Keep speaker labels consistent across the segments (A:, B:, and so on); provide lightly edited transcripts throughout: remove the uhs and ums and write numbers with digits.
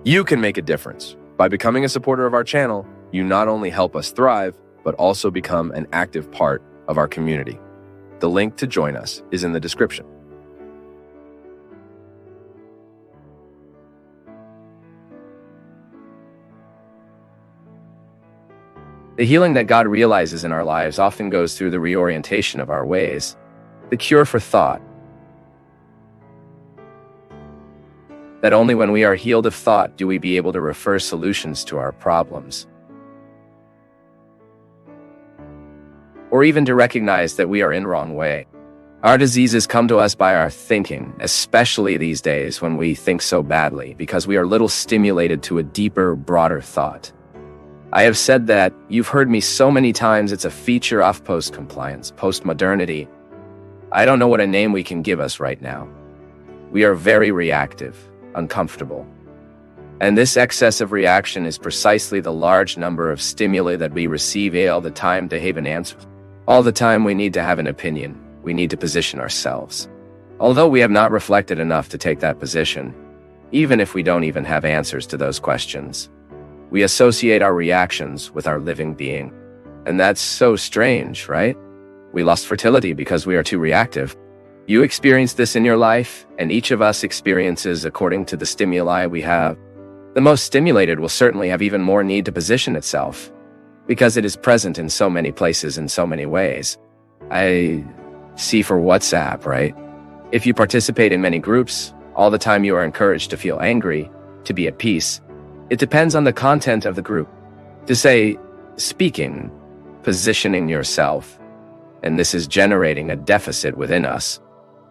A: You can make a difference. By becoming a supporter of our channel, you not only help us thrive, but also become an active part of our community. The link to join us is in the description. The healing that God realizes in our lives often goes through the reorientation of our ways, the cure for thought. That only when we are healed of thought do we be able to refer solutions to our problems. Or even to recognize that we are in wrong way. Our diseases come to us by our thinking, especially these days when we think so badly, because we are little stimulated to a deeper, broader thought. I have said that, you've heard me so many times, it's a feature of post-compliance, post-modernity. I don't know what a name we can give us right now. We are very reactive, uncomfortable. And this excessive reaction is precisely the large number of stimuli that we receive all the time to have an answer. All the time we need to have an opinion. We need to position ourselves. Although we have not reflected enough to take that position, even if we don't even have answers to those questions, we associate our reactions with our living being. And that's so strange, right? We lost fertility because we are too reactive. You experience this in your life, and each of us experiences according to the stimuli we have. The most stimulated will certainly have even more need to position itself, because it is present in so many places in so many ways. I see for WhatsApp, right? If you participate in many groups, all the time you are encouraged to feel angry, to be at peace. It depends on the content of the group. To say, speaking, positioning yourself, and this is generating a deficit within us.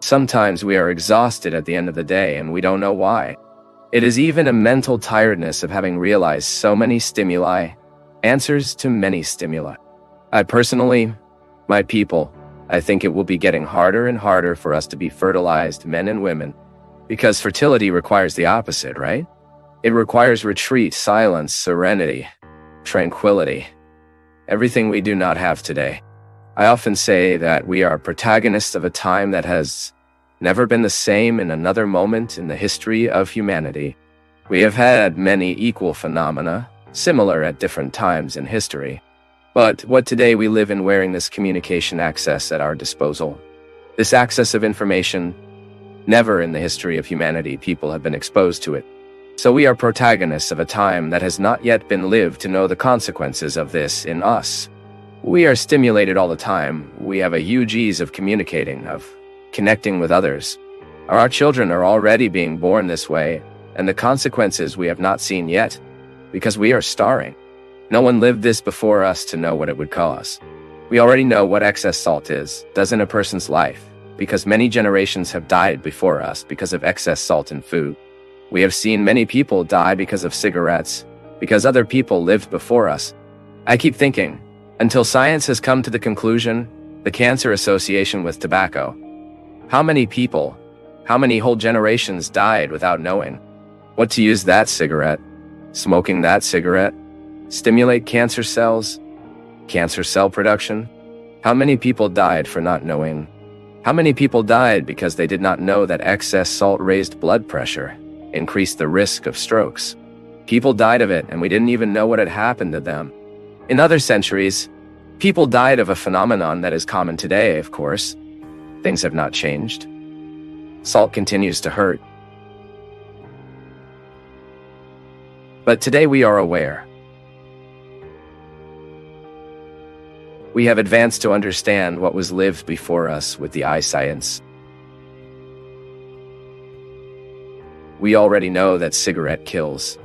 A: Sometimes we are exhausted at the end of the day and we don't know why. It is even a mental tiredness of having realized so many stimuli, answers to many stimuli. I personally, my people, I think it will be getting harder and harder for us to be fertilized men and women, because fertility requires the opposite, right? It requires retreat, silence, serenity, tranquility, everything we do not have today. I often say that we are protagonists of a time that has never been the same in another moment in the history of humanity. We have had many equal phenomena, similar at different times in history. But what today we live in wearing this communication access at our disposal. This access of information, never in the history of humanity people have been exposed to it. So we are protagonists of a time that has not yet been lived to know the consequences of this in us. We are stimulated all the time. We have a huge ease of communicating, of connecting with others. Our children are already being born this way, and the consequences we have not seen yet, because we are starring. No one lived this before us to know what it would cause. We already know what excess salt does in a person's life, because many generations have died before us because of excess salt in food. We have seen many people die because of cigarettes, because other people lived before us. I keep thinking, until science has come to the conclusion, the cancer association with tobacco. How many people, how many whole generations died without knowing what to use that cigarette, smoking that cigarette, stimulate cancer cells, cancer cell production? How many people died for not knowing? How many people died because they did not know that excess salt raised blood pressure, increased the risk of strokes? People died of it and we didn't even know what had happened to them. In other centuries, people died of a phenomenon that is common today, of course. Things have not changed. Salt continues to hurt. But today we are aware. We have advanced to understand what was lived before us with the eye science. We already know that cigarette kills.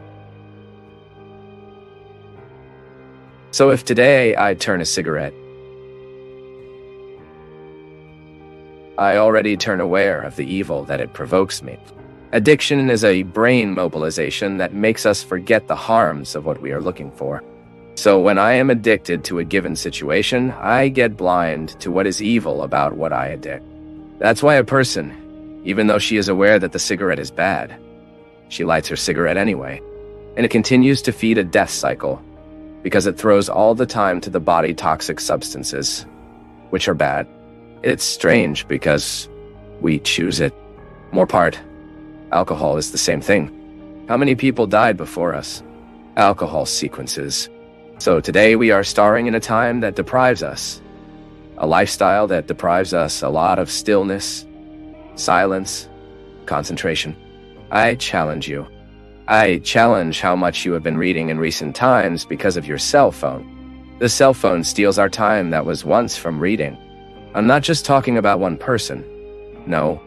A: So if today I turn a cigarette, I already turn aware of the evil that it provokes me. Addiction is a brain mobilization that makes us forget the harms of what we are looking for. So when I am addicted to a given situation, I get blind to what is evil about what I addict. That's why a person, even though she is aware that the cigarette is bad, she lights her cigarette anyway. And it continues to feed a death cycle, because it throws all the time to the body toxic substances, which are bad. It's strange because we choose it. More part, alcohol is the same thing. How many people died before us? Alcohol sequences. So today we are starring in a time that deprives us. A lifestyle that deprives us a lot of stillness, silence, concentration. I challenge you. I challenge how much you have been reading in recent times because of your cell phone. The cell phone steals our time that was once from reading. I'm not just talking about one person. No,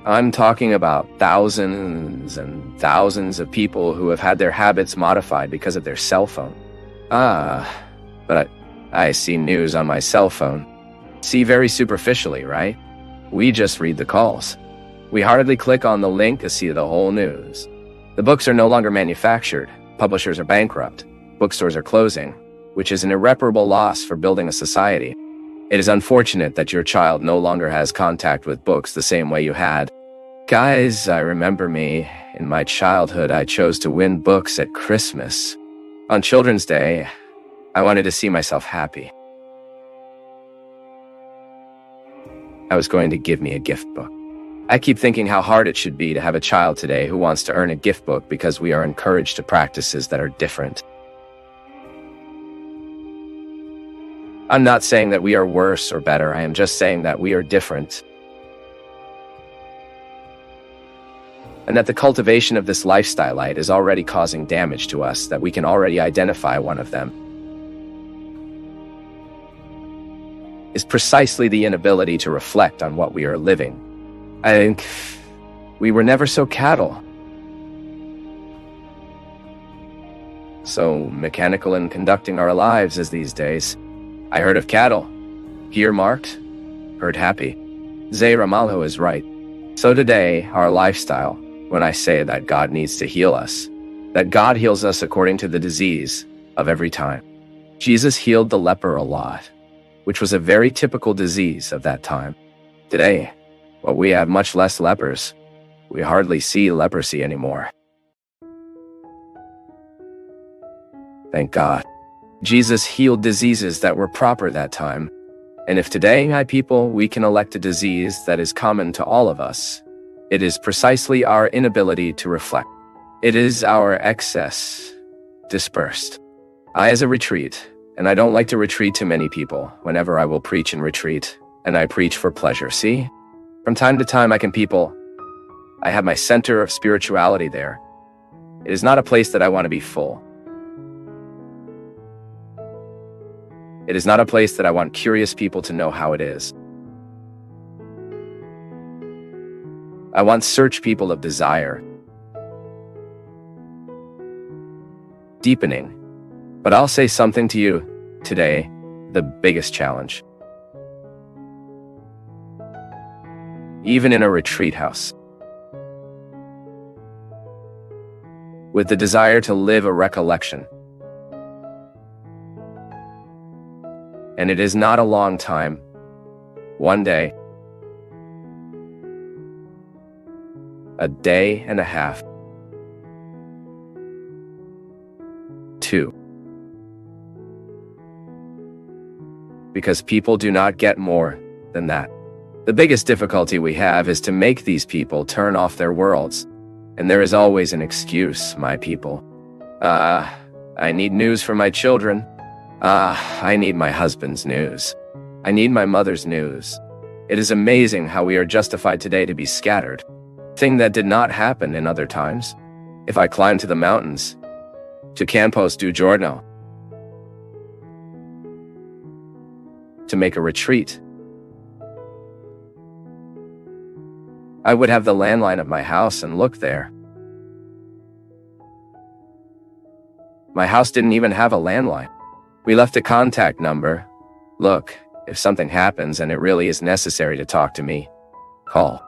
A: I'm talking about thousands and thousands of people who have had their habits modified because of their cell phone. But I see news on my cell phone. See very superficially, right? We just read the calls. We hardly click on the link to see the whole news. The books are no longer manufactured. Publishers are bankrupt. Bookstores are closing, which is an irreparable loss for building a society. It is unfortunate that your child no longer has contact with books the same way you had. Guys, I remember me. In my childhood, I chose to win books at Christmas. On Children's Day, I wanted to see myself happy. I was going to give me a gift book. I keep thinking how hard it should be to have a child today who wants to earn a gift book because we are encouraged to practices that are different. I'm not saying that we are worse or better. I am just saying that we are different. And that the cultivation of this lifestyle light is already causing damage to us, that we can already identify one of them. Is precisely the inability to reflect on what we are living. I think we were never so cattle. So mechanical in conducting our lives as these days. I heard of cattle. Here marked, heard happy. Zay Ramalho is right. So today, our lifestyle, when I say that God needs to heal us, that God heals us according to the disease of every time. Jesus healed the leper a lot, which was a very typical disease of that time. Today, well, we have much less lepers. We hardly see leprosy anymore. Thank God. Jesus healed diseases that were proper that time. And if today, my people, we can elect a disease that is common to all of us, it is precisely our inability to reflect. It is our excess dispersed. I, as a retreat, and I don't like to retreat to many people whenever I will preach and retreat, and I preach for pleasure, see? From time to time, I have my center of spirituality there. It is not a place that I want to be full. It is not a place that I want curious people to know how it is. I want search people of desire. Deepening. But I'll say something to you today, the biggest challenge. Even in a retreat house. With the desire to live a recollection. And it is not a long time. One day. A day and a half. 2. Because people do not get more than that. The biggest difficulty we have is to make these people turn off their worlds. And there is always an excuse, my people. I need news for my children. I need my husband's news. I need my mother's news. It is amazing how we are justified today to be scattered. Thing that did not happen in other times. If I climb to the mountains, to Campos do Giorno, to make a retreat, I would have the landline of my house and look there. My house didn't even have a landline. We left a contact number. Look, if something happens and it really is necessary to talk to me, call.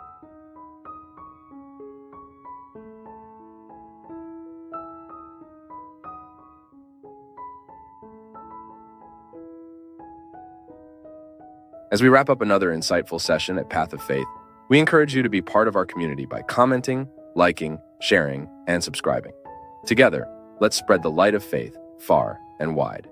B: As we wrap up another insightful session at Path of Faith, we encourage you to be part of our community by commenting, liking, sharing, and subscribing. Together, let's spread the light of faith far and wide.